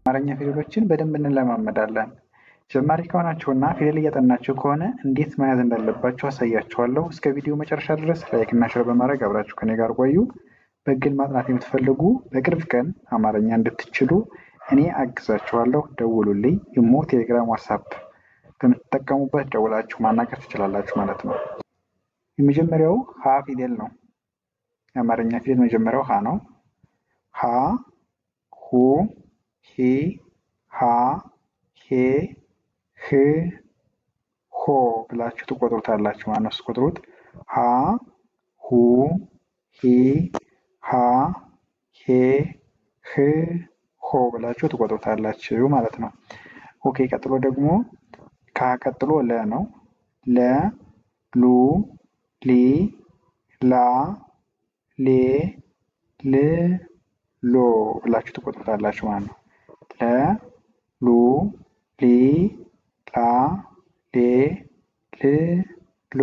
አማርኛ ፊደሎችን በደንብ እንለማመዳለን። ጀማሪ ከሆናችሁና ፊደል እያጠናችሁ ከሆነ እንዴት መያዝ እንዳለባችሁ አሳያችኋለሁ። እስከ ቪዲዮ መጨረሻ ድረስ ላይክ እና ሼር በማድረግ አብራችሁ ከኔ ጋር ቆዩ። በግል ማጥናት የምትፈልጉ በቅርብ ቀን አማርኛ እንድትችሉ እኔ አግዛችኋለሁ። ደውሉልኝ። ኢሞ፣ ቴሌግራም፣ ዋትስአፕ በምትጠቀሙበት ደውላችሁ ማናገር ትችላላችሁ ማለት ነው። የመጀመሪያው ሀ ፊደል ነው። የአማርኛ ፊደል መጀመሪያው ሀ ነው። ሀ፣ ሁ፣ ሂ፣ ሃ፣ ሄ፣ ህ፣ ሆ ብላችሁ ትቆጥሩታላችሁ ማለት ነው። ስትቆጥሩት ሀ፣ ሁ፣ ሂ፣ ሃ፣ ሄ፣ ህ፣ ሆ ብላችሁ ትቆጥሩታላችሁ ማለት ነው። ኦኬ። ቀጥሎ ደግሞ ቀጥሎ ለ ነው። ለ፣ ሉ፣ ሊ፣ ላ፣ ሌ፣ ል፣ ሎ ብላችሁ ትቆጥሩታላችሁ ማለት ነው። ለ፣ ሉ፣ ሊ፣ ላ፣ ሌ፣ ል፣ ሎ።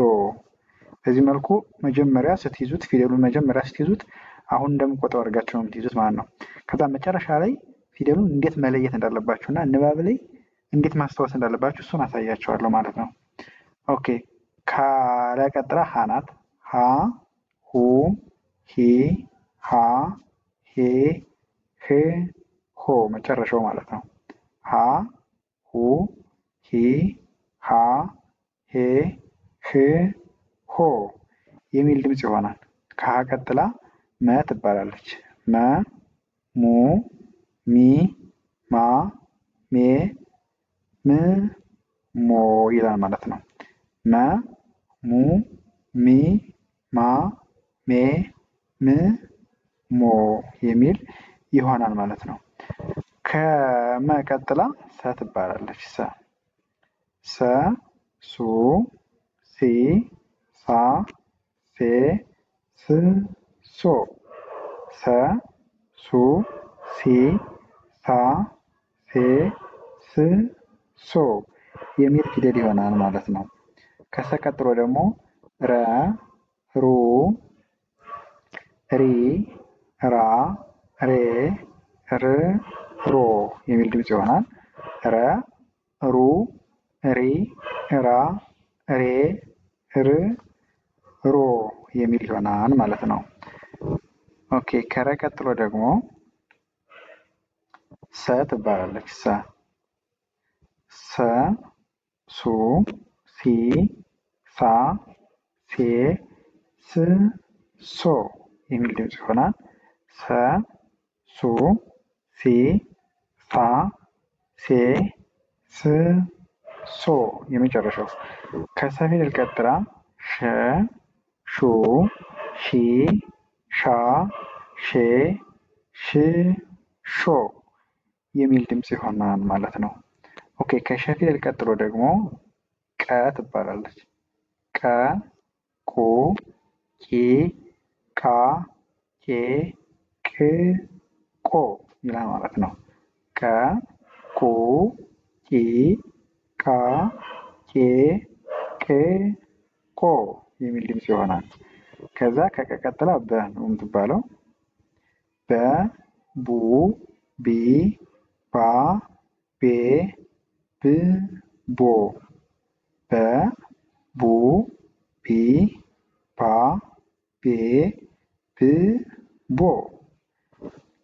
በዚህ መልኩ መጀመሪያ ስትይዙት ፊደሉን መጀመሪያ ስትይዙት አሁን እንደምቆጥረው አድርጋችሁ ነው የምትይዙት ማለት ነው። ከዛ መጨረሻ ላይ ፊደሉን እንዴት መለየት እንዳለባችሁ እና ንባብ ላይ እንዴት ማስታወስ እንዳለባችሁ እሱን አሳያችኋለሁ ማለት ነው። ኦኬ። ካለ ቀጥላ ሀ ናት። ሀ፣ ሁ፣ ሂ፣ ሃ፣ ሄ፣ ህ፣ ሆ መጨረሻው ማለት ነው። ሀ፣ ሁ፣ ሂ፣ ሃ፣ ሄ፣ ህ፣ ሆ የሚል ድምፅ ይሆናል። ከሀ ቀጥላ መ ትባላለች። መ፣ ሙ፣ ሚ፣ ማ፣ ሜ፣ ም፣ ሞ ይላል ማለት ነው። መ፣ ሙ፣ ሚ፣ ማ፣ ሜ፣ ም፣ ሞ የሚል ይሆናል ማለት ነው። ከመ ቀጥላ ሰ ትባላለች። ሰ፣ ሱ፣ ሲ፣ ሳ፣ ሴ፣ ስ፣ ሶ። ሰ፣ ሱ፣ ሲ፣ ሳ፣ ሴ፣ ስ፣ ሶ የሚል ፊደል ይሆናል ማለት ነው። ከሰ ቀጥሎ ደግሞ ረ፣ ሩ፣ ሪ፣ ራ፣ ሬ፣ ር፣ ሮ የሚል ድምፅ ይሆናል። ረ፣ ሩ፣ ሪ፣ ራ፣ ሬ፣ ር፣ ሮ የሚል ይሆናል ማለት ነው። ኦኬ። ከረ ቀጥሎ ደግሞ ሰ ትባላለች። ሰ፣ ሱ፣ ሲ፣ ሳ፣ ሴ፣ ስ፣ ሶ የሚል ድምፅ ይሆናል። ሰ፣ ሱ፣ ሲ፣ ሳ፣ ሴ፣ ስ፣ ሶ የመጨረሻው። ከሰ ፊደል ቀጥላ ሸ፣ ሹ፣ ሺ፣ ሻ፣ ሼ፣ ሽ፣ ሾ የሚል ድምፅ ይሆናል ማለት ነው። ኦኬ። ከሸ ፊደል ቀጥሎ ደግሞ ቀ ትባላለች። ቀ፣ ቁ፣ ቂ፣ ቃ፣ ቄ፣ ቅ፣ ቆ ይላል ማለት ነው። ቀ፣ ቁ፣ ቂ፣ ቃ፣ ቄ፣ ቅ፣ ቆ የሚል ድምፅ ይሆናል። ከዛ ከቀ ቀጥላ በ ነው የምትባለው። በ፣ ቡ፣ ቢ፣ ባ፣ ቤ፣ ብ፣ ቦ። በ፣ ቡ፣ ቢ፣ ባ፣ ቤ፣ ብ፣ ቦ።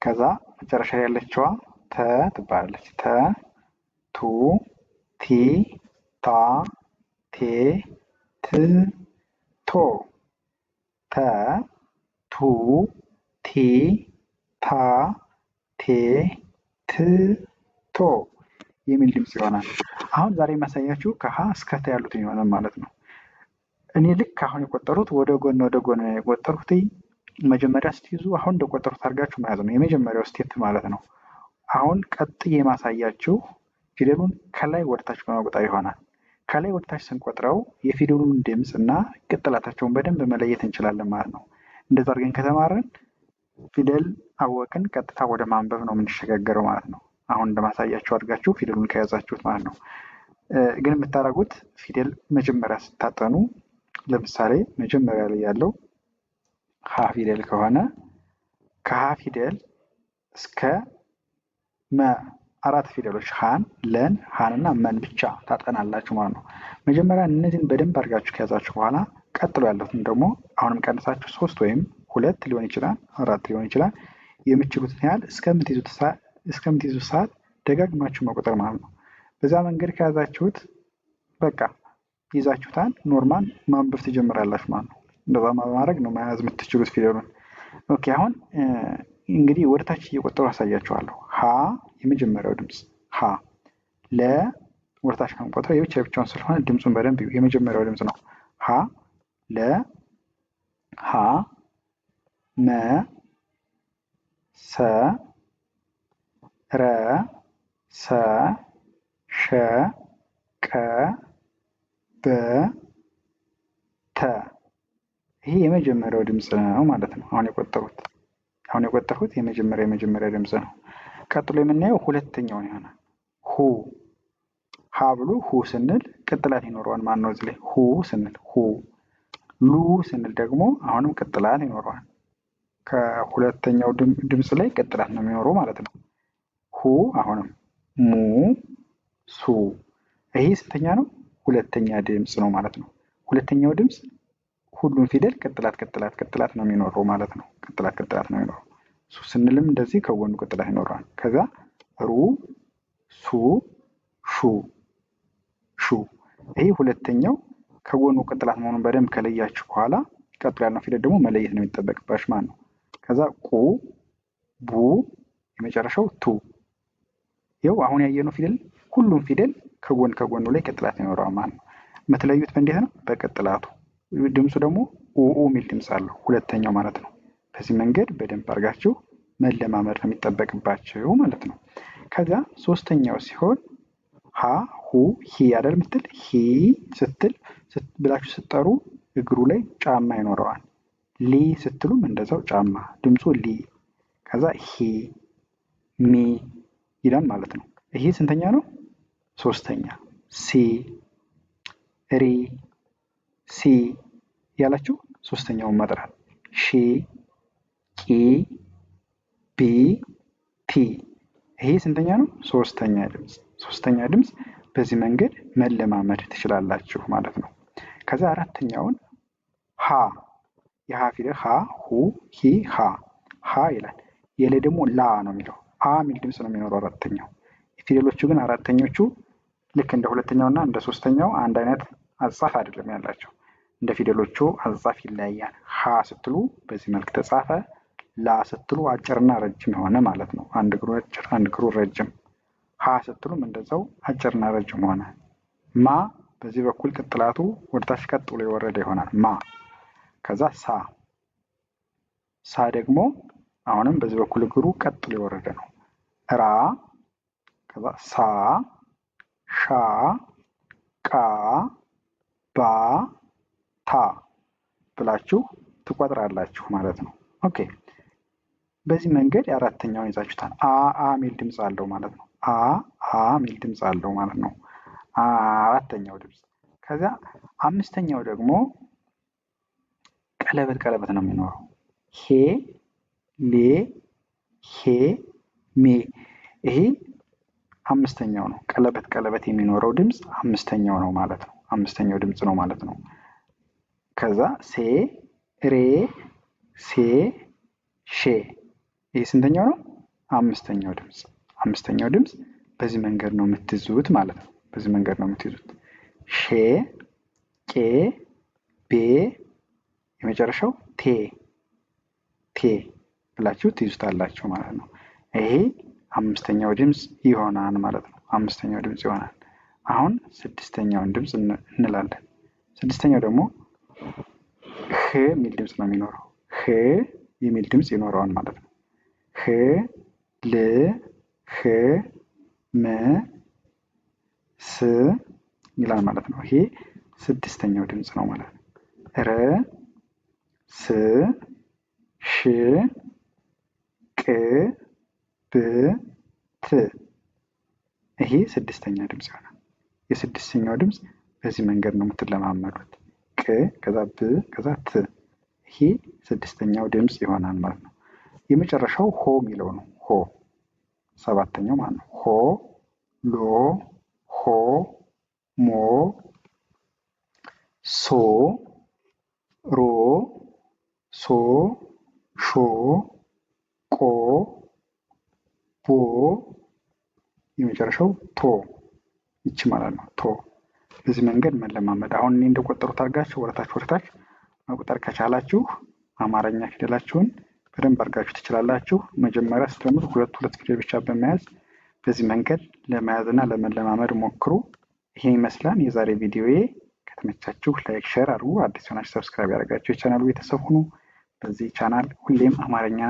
ከዛ መጨረሻ ያለችዋ ተ ትባላለች። ተ፣ ቱ፣ ቲ፣ ታ፣ ቴ፣ ት፣ ቶ። ተ፣ ቱ፣ ቲ፣ ታ፣ ቴ፣ ት፣ ቶ የሚል ድምፅ ይሆናል። አሁን ዛሬ የማሳያችሁ ከሀ እስከ ተ ያሉትን ይሆናል ማለት ነው። እኔ ልክ አሁን የቆጠሩት ወደ ጎን የቆጠሩት መጀመሪያ ስትይዙ አሁን እንደቆጠሩት አድርጋችሁ መያዝ ነው የመጀመሪያው ስቴፕ ማለት ነው። አሁን ቀጥዬ የማሳያችሁ ፊደሉን ከላይ ወደታች በመቁጠር ይሆናል። ከላይ ወደታች ስንቆጥረው የፊደሉን ድምፅ እና ቅጥላታቸውን በደንብ መለየት እንችላለን ማለት ነው። እንደዛ አድርገን ከተማረን ፊደል አወቅን፣ ቀጥታ ወደ ማንበብ ነው የምንሸጋገረው ማለት ነው። አሁን እንደማሳያችሁ አድርጋችሁ ፊደሉን ከያዛችሁት ማለት ነው። ግን የምታደርጉት ፊደል መጀመሪያ ስታጠኑ ለምሳሌ መጀመሪያ ላይ ያለው ሀ ፊደል ከሆነ ከሀ ፊደል እስከ መ አራት ፊደሎች ሀን፣ ለን፣ ሀንና መን ብቻ ታጠናላችሁ ማለት ነው። መጀመሪያ እነዚህን በደንብ አድርጋችሁ ከያዛችሁ በኋላ ቀጥሎ ያሉትን ደግሞ አሁንም ቀንሳችሁ 3 ወይም 2 ሊሆን ይችላል 4 ሊሆን ይችላል የምትችሉትን ያህል እስከምትይዙት ሰዓት ደጋግማችሁ መቁጠር ማለት ነው። በዛ መንገድ ከያዛችሁት በቃ ይዛችሁታል፣ ኖርማል ማንበብ ትጀምራላችሁ ማለት ነው። እንደዛ በማድረግ ነው መያዝ የምትችሉት ፊደሉን። ኦኬ አሁን እንግዲህ ወደ ታች እየቆጠሩ አሳያችኋለሁ። ሀ የመጀመሪያው ድምፅ ሀ፣ ለ ወደ ታች ከምቆጥረው የብቻ ብቻውን ስለሆነ ድምፁን በደንብ የመጀመሪያው ድምፅ ነው። ሀ፣ ለ፣ ሀ፣ መ፣ ሰ፣ ረ፣ ሰ፣ ሸ፣ ቀ፣ በ፣ ተ። ይሄ የመጀመሪያው ድምፅ ነው ማለት ነው። አሁን የቆጠርኩት የመጀመሪያ ድምፅ ነው። ቀጥሎ የምናየው ሁለተኛውን ይሆናል። ሁ፣ ሀ ብሎ ሁ ስንል ቅጥላት ይኖረዋል። ማን ነው እዚህ ላይ ሁ ስንል ሁ። ሉ ስንል ደግሞ አሁንም ቅጥላት ይኖረዋል። ከሁለተኛው ድምፅ ላይ ቅጥላት ነው የሚኖረው ማለት ነው። ሁ አሁንም ሙ፣ ሱ። ይሄ ስንተኛ ነው? ሁለተኛ ድምፅ ነው ማለት ነው። ሁለተኛው ድምፅ ሁሉም ፊደል ቅጥላት ነው የሚኖረው ማለት ነው። ቅጥላት ነው የሚኖረው። ሱ ስንልም እንደዚህ ከጎኑ ቅጥላት ይኖረዋል። ከዛ ሩ፣ ሱ፣ ሹ፣ ሹ። ይሄ ሁለተኛው ከጎኑ ቅጥላት መሆኑን በደንብ ከለያችሁ በኋላ ቀጥሎ ያለው ፊደል ደግሞ መለየት ነው የሚጠበቅባችሁ ማለት ነው። ከዛ ቁ፣ ቡ፣ የመጨረሻው ቱ። ይኸው አሁን ያየነው ፊደል ሁሉም ፊደል ከጎኑ ላይ ቅጥላት ይኖረዋል ማለት ነው። የምትለዩት በእንዴት ነው? በቅጥላቱ። ድምፁ ደግሞ ኡኡ የሚል ድምፅ አለው ሁለተኛው ማለት ነው። በዚህ መንገድ በደንብ አድርጋችሁ መለማመድ ነው የሚጠበቅባቸው ማለት ነው። ከዛ ሶስተኛው ሲሆን ሀ፣ ሁ፣ ሂ አይደል ምትል ሂ ስትል ብላችሁ ስትጠሩ እግሩ ላይ ጫማ ይኖረዋል። ሊ ስትሉም እንደዛው ጫማ፣ ድምፁ ሊ። ከዛ ሂ፣ ሚ ይላል ማለት ነው። ይሄ ስንተኛ ነው? ሶስተኛ። ሲ፣ ሪ፣ ሲ ያላችሁ ሶስተኛውን መጥራት። ሺ፣ ቂ፣ ቢ፣ ቲ። ይሄ ስንተኛ ነው? ሶስተኛ ድምፅ። በዚህ መንገድ መለማመድ ትችላላችሁ ማለት ነው። ከዛ አራተኛውን ሀ፣ የሀ ፊደል ሀ፣ ሁ፣ ሂ፣ ሀ። ሀ ይላል። የለ ደግሞ ላ ነው የሚለው። አ የሚል ድምፅ ነው የሚኖረው አራተኛው። ፊደሎቹ ግን አራተኞቹ ልክ እንደ ሁለተኛውና እንደ ሶስተኛው አንድ አይነት አጻፍ አይደለም ያላቸው። እንደ ፊደሎቹ አጻፍ ይለያያል። ሀ ስትሉ በዚህ መልክ ተጻፈ። ላ ስትሉ አጭርና ረጅም የሆነ ማለት ነው። አንድ እግሩ አጭር፣ አንድ እግሩ ረጅም። ሀ ስትሉም እንደዛው አጭርና ረጅም ሆነ። ማ በዚህ በኩል ቅጥላቱ ወደታች ቀጥ ብሎ የወረደ ይሆናል። ማ። ከዛ ሳ፣ ሳ ደግሞ አሁንም በዚህ በኩል እግሩ ቀጥ ብሎ የወረደ ነው። ራ፣ ከዛ ሳ፣ ሻ፣ ቃ፣ ባ፣ ታ ብላችሁ ትቆጥራላችሁ ማለት ነው። ኦኬ በዚህ መንገድ የአራተኛውን ይዛችሁታል። አ ሚል ድምፅ አለው ማለት ነው። አ ሚል ድምፅ አለው ማለት ነው። አራተኛው ድምፅ። ከዚያ አምስተኛው ደግሞ ቀለበት ነው የሚኖረው። ሄ፣ ሌ፣ ሄ፣ ሜ። ይሄ አምስተኛው ነው። ቀለበት የሚኖረው ድምፅ አምስተኛው ነው ማለት ነው። አምስተኛው ድምፅ ነው ማለት ነው። ከዛ ሴ፣ ሬ፣ ሴ፣ ሼ። ይህ ስንተኛው ነው? አምስተኛው ድምፅ። በዚህ መንገድ ነው የምትይዙት ማለት ነው። በዚህ መንገድ ነው የምትይዙት። ሼ፣ ቄ፣ ቤ፣ የመጨረሻው ቴ ብላችሁ ትይዙታላችሁ ማለት ነው። ይሄ አምስተኛው ድምፅ ይሆናል ማለት ነው። አምስተኛው ድምፅ ይሆናል። አሁን ስድስተኛውን ድምፅ እንላለን። ስድስተኛው ደግሞ ህ የሚል ድምፅ ነው የሚኖረው። ህ የሚል ድምፅ ይኖረዋል ማለት ነው። ህ፣ ል፣ ህ፣ ም፣ ስ ይላል ማለት ነው። ይሄ ስድስተኛው ድምፅ ነው ማለት ነው። ረ፣ ስ፣ ሽ፣ ቅ፣ ብ፣ ት። ይሄ ስድስተኛ ድምፅ ይሆናል። የስድስተኛው ድምፅ በዚህ መንገድ ነው የምትለማመዱት። ቅ፣ ከዛ ብ፣ ከዛ ት። ይሄ ስድስተኛው ድምፅ ይሆናል ማለት ነው። የመጨረሻው ሆ የሚለው ነው። ሆ ሰባተኛው ማለት ነው። ሆ፣ ሎ፣ ሆ፣ ሞ፣ ሶ፣ ሮ፣ ሶ፣ ሾ፣ ቆ፣ ቦ፣ የመጨረሻው ቶ ይቺ ማለት ነው። ቶ በዚህ መንገድ መለማመድ። አሁን እኔ እንደቆጠሩት አድርጋችሁ ወደታች መቁጠር ከቻላችሁ አማርኛ ፊደላችሁን በደንብ አድርጋችሁ ትችላላችሁ። መጀመሪያ ስትጀምሩ ሁለት ፊደል ብቻ በመያዝ በዚህ መንገድ ለመያዝ እና ለመለማመድ ሞክሩ። ይሄን ይመስላል የዛሬ ቪዲዮዬ። ከተመቻችሁ ላይክ፣ ሼር አድርጉ። አዲስ ሆናችሁ ሰብስክራይብ ያደርጋችሁ የቻናሉ ቤተሰብ ሁኑ። በዚህ ቻናል ሁሌም አማርኛ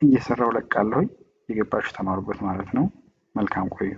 እየሰራው ለቃለሁ። የገባችሁ ተማሩበት ማለት ነው። መልካም ቆዩ።